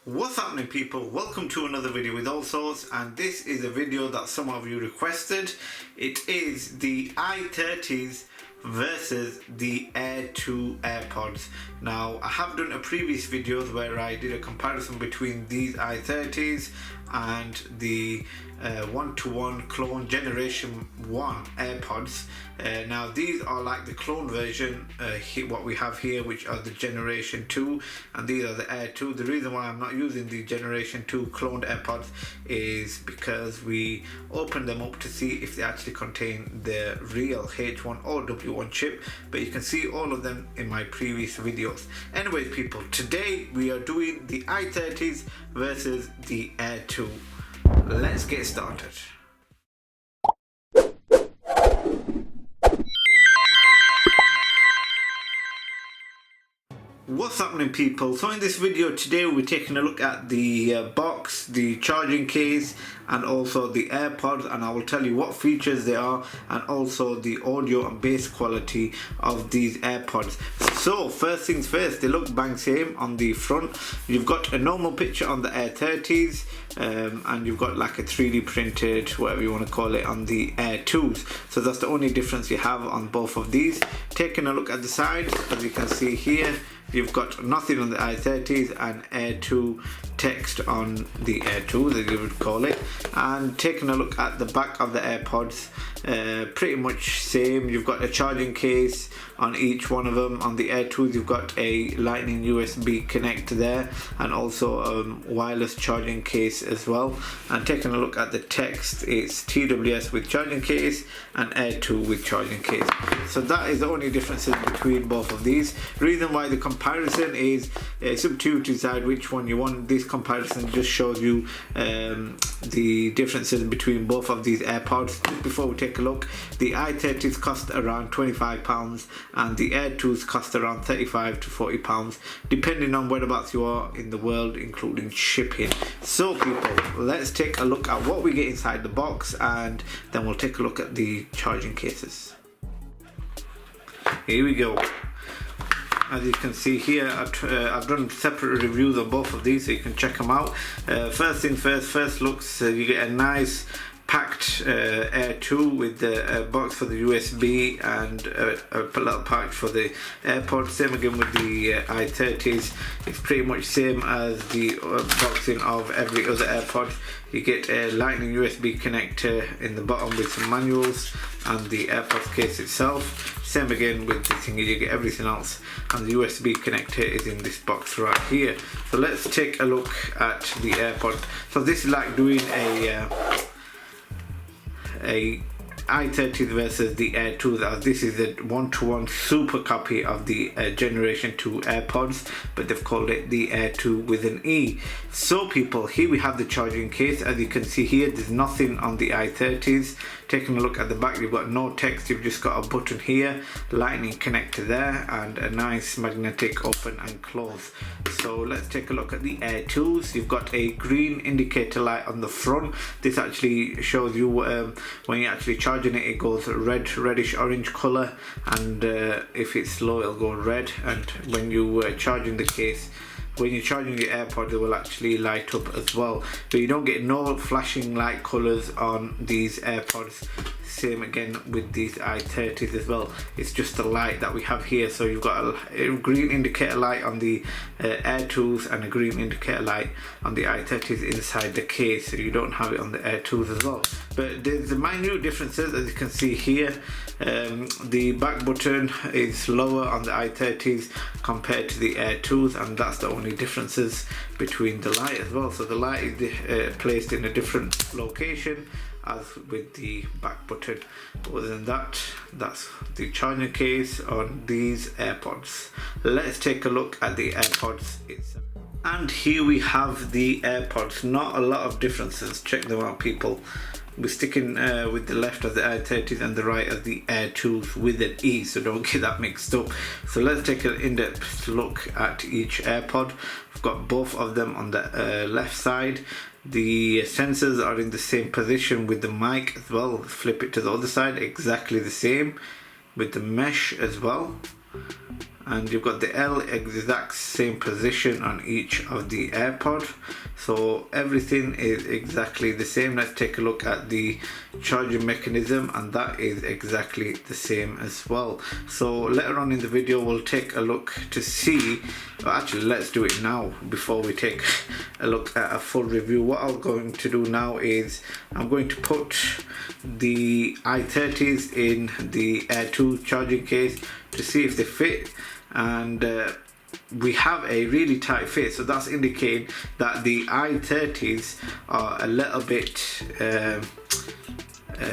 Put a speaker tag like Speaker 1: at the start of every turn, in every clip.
Speaker 1: What's happening, people? Welcome to another video with Allsortzz, and this is a video that some of you requested. It is the i30s versus the Aire 2 AirPods. Now, I have done a previous videos where I did a comparison between these i30s and the one-to-one clone generation 1 AirPods. Now these are like the clone version, what we have here, which are the generation 2, and these are the Aire 2. The reason why I'm not using the generation 2 cloned AirPods is because we opened them up to see if they actually contain the real H1 or W1 chip, but you can see all of them in my previous videos. Anyways, people, today we are doing the i30s versus the Aire 2. Let's get started. What's happening, people? So in this video today we're taking a look at the box, the charging case, and also the AirPods, and I will tell you what features they are and also the audio and bass quality of these AirPods. So first things first, they look bang same. On the front you've got a normal picture on the Aire30s, and you've got like a 3D printed, whatever you want to call it, on the Aire 2s. So that's the only difference you have on both of these. Taking a look at the sides, as you can see here, you've got nothing on the i30s and Aire 2 text on the Aire 2s, as you would call it. And taking a look at the back of the AirPods, pretty much same. You've got a charging case on each one of them. On the Aire 2s you've got a lightning USB connector there, and also a wireless charging case as well. And taking a look at the text, it's TWS with charging case and Aire 2 with charging case. So that is the only differences between both of these. Reason why the comparison is, it's up to you to decide which one you want. This comparison just shows you the differences between both of these AirPods. Just before we take a look, the i30s cost around £25 and the Aire 2s cost around £35 to £40, depending on whereabouts you are in the world, including shipping. So people, let's take a look at what we get inside the box, and then we'll take a look at the charging cases. Here we go. As you can see here, I've done separate reviews of both of these, so you can check them out. First thing first looks, you get a nice packed Aire 2 with the box for the USB and a little pouch for the AirPods. Same again with the i30s. It's pretty much same as the boxing of every other AirPod. You get a lightning USB connector in the bottom with some manuals and the AirPods case itself. Same again with the thingy, you get everything else, and the USB connector is in this box right here. So let's take a look at the AirPods. So this is like doing a i30 versus the Aire 2s, as this is a one-to-one super copy of the generation 2 AirPods, but they've called it the Aire 2 with an E. So people, here we have the charging case. As you can see here, there's nothing on the i30s. Taking a look at the back, you've got no text, you've just got a button here, lightning connector there, and a nice magnetic open and close. So let's take a look at the Aire 2s. You've got a green indicator light on the front. This actually shows you when you're actually charging it, it goes reddish orange color, and if it's low it'll go red. And when you charging the case, when you're charging your AirPods, it will actually light up as well, but you don't get no flashing light colors on these AirPods. Same again with these i30s as well. It's just the light that we have here. So you've got a green indicator light on the Aire 2s and a green indicator light on the i30s inside the case. So you don't have it on the Aire 2s as well. But there's the minute differences, as you can see here. The back button is lower on the i30s compared to the Aire 2s, and that's the only differences between the light as well. So the light is placed in a different location as with the back button. Other than that, that's the charging case on these AirPods. Let's take a look at the AirPods itself. And here we have the AirPods. Not a lot of differences. Check them out, people. We're sticking with the left of the i30s and the right of the Aire 2s with an E, so don't get that mixed up. So let's take an in-depth look at each AirPod. We've got both of them on the left side. The sensors are in the same position with the mic as well. Flip it to the other side, exactly the same with the mesh as well. and you've got the L exact same position on each of the AirPod, so everything is exactly the same. Let's take a look at the charging mechanism, and that is exactly the same as well. So later on in the video we'll take a look to see, actually let's do it now before we take a look at a full review. What I'm going to do now is I'm going to put the i30s in the Air 2 charging case to see if they fit, and we have a really tight fit, so that's indicating that the i30s are a little bit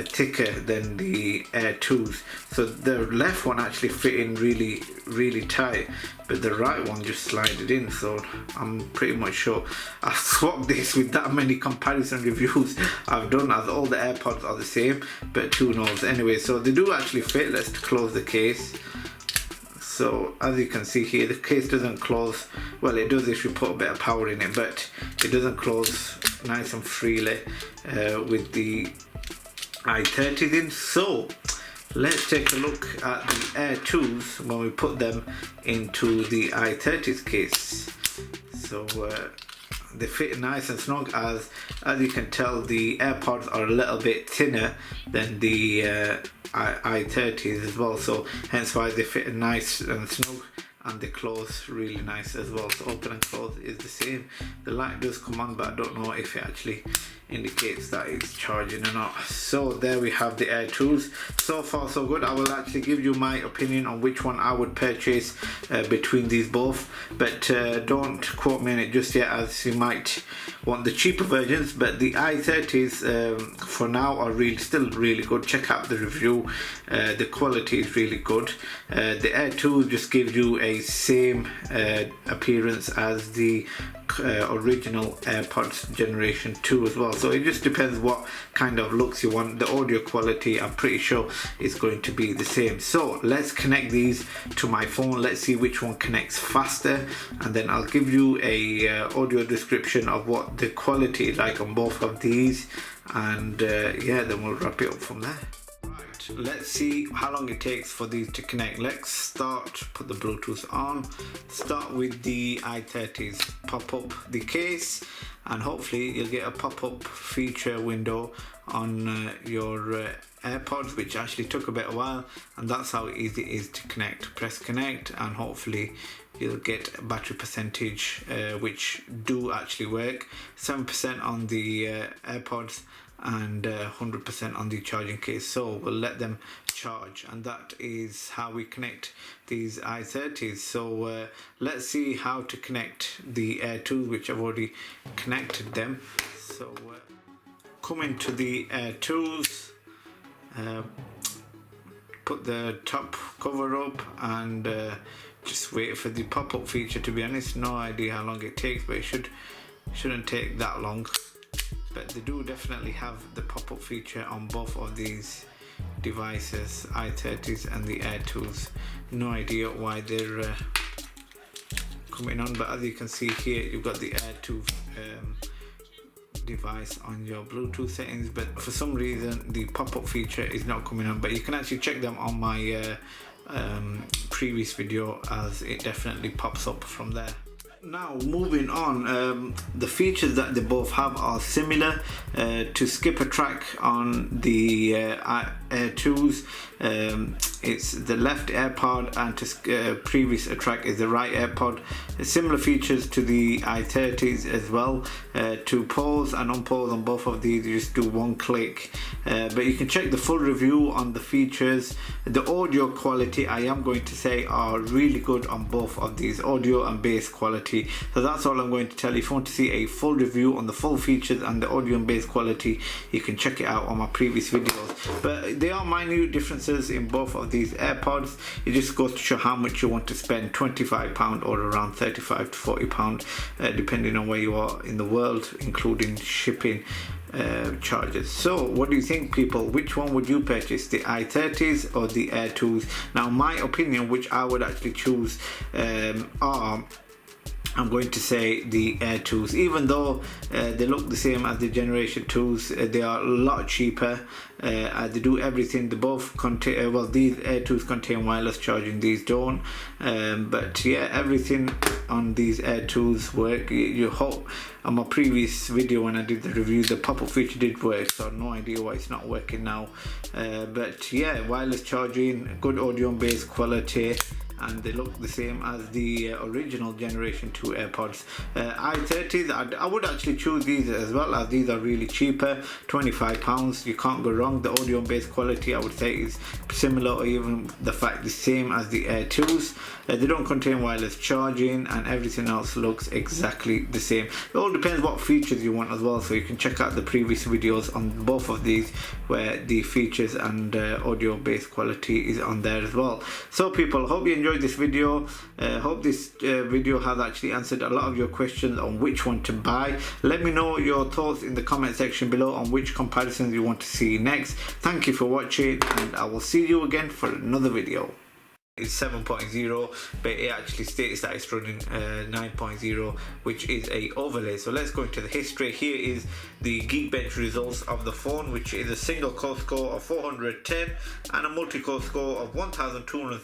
Speaker 1: thicker than the Air 2s. So the left one actually fitting really tight, but the right one just slided in, so I'm pretty much sure I swapped this with that many comparison reviews I've done, as all the AirPods are the same, but who knows. Anyway, so they do actually fit. Let's close the case. So as you can see here, the case doesn't close, well it does if you put a bit of power in it, but it doesn't close nice and freely with the i30s in. So let's take a look at the Air 2s when we put them into the i30s case. So they fit nice and snug, as you can tell the AirPods are a little bit thinner than the i30s as well, so hence why they fit nice and snug, and they close really nice as well. So open and close is the same. The light does come on, but I don't know if it actually indicates that it's charging or not. So there we have the Air 2s. So far so good. I will actually give you my opinion on which one I would purchase between these both, but don't quote me on it just yet, as you might want the cheaper versions. But the i30s for now are still really good. Check out the review. The quality is really good. The Air 2 just gives you a same appearance as the original AirPods generation 2 as well, so it just depends what kind of looks you want. The audio quality I'm pretty sure is going to be the same. So let's connect these to my phone. Let's see which one connects faster, and then I'll give you a audio description of what the quality is like on both of these, and yeah, then we'll wrap it up from there. Let's see how long it takes for these to connect. Let's put the Bluetooth on, start with the i30s, pop up the case, and hopefully you'll get a pop-up feature window on your AirPods, which actually took a bit of a while, and that's how easy it is to connect. Press connect, and hopefully you'll get a battery percentage which do actually work. 7% on the AirPods and 100% on the charging case. So we'll let them charge, and that is how we connect these i30s. So let's see how to connect the Air 2s, which I've already connected them. So come into the Air 2s, put the top cover up, and just wait for the pop-up feature. To be honest, no idea how long it takes, but it shouldn't take that long. But they do definitely have the pop-up feature on both of these devices, i30s and the Air 2s. No idea why they're coming on, but as you can see here, you've got the Air 2 device on your Bluetooth settings, but for some reason the pop-up feature is not coming on. But you can actually check them on my previous video, as it definitely pops up from there. Now moving on, the features that they both have are similar. To skip a track on the Air 2s, it's the left AirPod, and to previous a track is the right AirPod. Similar features to the i30s as well. To pause and unpause on both of these, you just do one click. But you can check the full review on the features. The audio quality, I am going to say, are really good on both of these, audio and bass quality. So that's all I'm going to tell you. If you want to see a full review on the full features and the audio and bass quality, you can check it out on my previous videos. But there are minute differences in both of these AirPods. It just goes to show how much you want to spend, £25 or around £35 to £40, depending on where you are in the world, including shipping charges. So what do you think, people? Which one would you purchase, the i30s or the Air 2s? Now my opinion, which I would actually choose, are I'm going to say the Air 2s. Even though they look the same as the Generation 2s, they are a lot cheaper. They do everything. They both contain, well, these Air 2s contain wireless charging, these don't. But yeah, everything on these Air 2s work. You hope on my previous video when I did the review, the pop-up feature did work, so no idea why it's not working now. But yeah, wireless charging, good audio and bass quality, and they look the same as the original Generation 2 AirPods. i30s, I would actually choose these as well, as these are really cheaper, £25. You can't go wrong. The audio and bass quality, I would say, is similar, or even the fact the same as the Air 2s. They don't contain wireless charging, and everything else looks exactly the same. It all depends what features you want as well, so you can check out the previous videos on both of these where the features and audio bass quality is on there as well. So people, hope you enjoyed this video. Hope this video has actually answered a lot of your questions on which one to buy. Let me know your thoughts in the comment section below on which comparisons you want to see next. Thank you for watching, and I will see you again for another video. It's 7.0, but it actually states that it's running 9.0, which is a overlay. So let's go into the history. Here is the Geekbench results of the phone, which is a single core score of 410 and a multi-core score of 1230.